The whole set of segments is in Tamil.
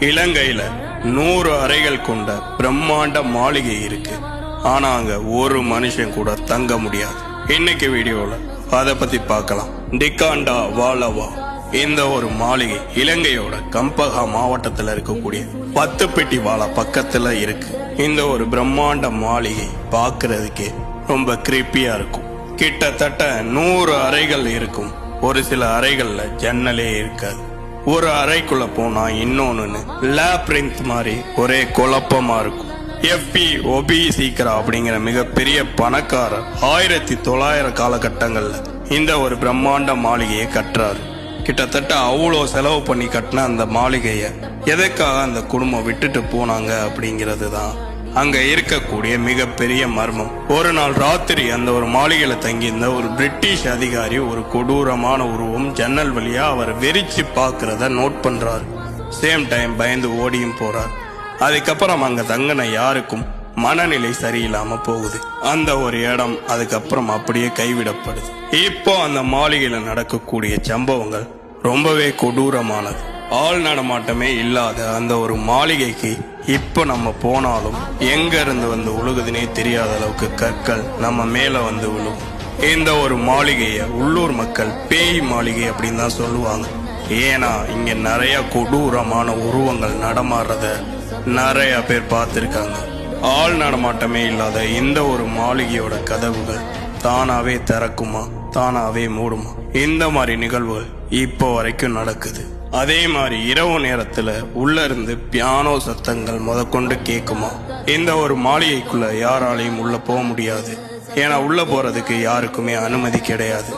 இலங்கையில 100 அறைகள் கொண்ட பிரம்மாண்ட மாளிகை இருக்கு. ஆனா அங்க ஒரு மனுஷன் கூட தங்க முடியாது. இன்னைக்கு வீடியோல அத பத்தி பார்க்கலாம். டிகாண்டா வாலவா இந்த ஒரு மாளிகை இலங்கையோட கம்பஹா மாவட்டத்துல இருக்கக்கூடிய 10 பெட்டி வாழா பக்கத்துல இருக்கு. இந்த ஒரு பிரம்மாண்ட மாளிகை பாக்குறதுக்கே ரொம்ப கிரிப்பியா இருக்கும். கிட்டத்தட்ட 100 அறைகள் இருக்கும். ஒரு சில அறைகள்ல ஜன்னலே இருக்காது. ஒரு அறைக்குள்ள போனா இன்னொன்னு லேப்ரின்த் மாதிரி ஒரே குழப்பமா இருக்கும். எஃப்பி ஒபி சீக்கிரா அப்படிங்கிற மிகப்பெரிய பணக்காரர் 1900 காலகட்டங்கள்ல இந்த ஒரு பிரம்மாண்ட மாளிகையை கட்டுறாரு. கிட்டத்தட்ட அவ்வளோ செலவு பண்ணி கட்டின அந்த மாளிகைய எதுக்காக அந்த குடும்பம் விட்டுட்டு போனாங்க அப்படிங்கிறது தான் அங்க இருக்கக்கூடிய மிகப்பெரிய மர்மம். ஒரு நாள் ராத்திரி அந்த ஒரு மாளிகையில தங்கியிருந்த ஒரு பிரிட்டிஷ் அதிகாரி ஒரு கொடூரமான உருவம் ஜன்னல் வழியா அவர் வெறிச்சு பாக்குறத நோட் பண்றாரு. சேம் டைம் பயந்து ஓடியும் போறார். அதுக்கப்புறம் அங்க தங்கின யாருக்கும் மனநிலை சரியில்லாம போகுது. அந்த ஒரு இடம் அதுக்கப்புறம் அப்படியே கைவிடப்படுது. இப்போ அந்த மாளிகையில நடக்கக்கூடிய சம்பவங்கள் ரொம்பவே கொடூரமானது. ஆள் நடமாட்டமே இல்லாத அந்த ஒரு மாளிகைக்கு இப்ப நம்ம போனாலும் எங்க இருந்து வந்து உழுகுதுன்னே தெரியாத அளவுக்கு கற்கள் நம்ம மேல வந்து விழுகும். இந்த ஒரு மாளிகைய உள்ளூர் மக்கள் பேய் மாளிகை அப்படின்னு தான் சொல்லுவாங்க. ஏன்னா இங்க நிறைய கொடூரமான உருவங்கள் நடமாடுறத நிறைய பேர் பார்த்திருக்காங்க. ஆள் நடமாட்டமே இல்லாத இந்த ஒரு மாளிகையோட கதவுகள் தானாவே திறக்குமா, தானாவே மூடுமா? இந்த மாதிரி நிகழ்வுகள் இப்போ வரைக்கும் நடக்குது. அதே மாதிரி இரவு நேரத்துல உள்ள இருந்து பியானோ சத்தங்கள் முதற்கொண்டு கேக்குமா. இந்த ஒரு மாளிகைக்குள்ள யாராலையும் உள்ள போக முடியாது. ஏன்னா உள்ள போறதுக்கு யாருக்குமே அனுமதி கிடையாது.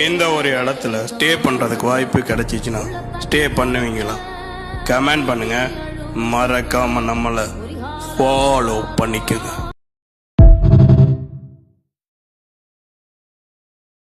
இந்த ஒரு இடத்துல ஸ்டே பண்றதுக்கு வாய்ப்பு கிடைச்சிச்சுன்னா ஸ்டே பண்ணுவீங்களா? கமெண்ட் பண்ணுங்க. மறக்காம நம்மளை ஃபாலோ பண்ணிக்கோங்க.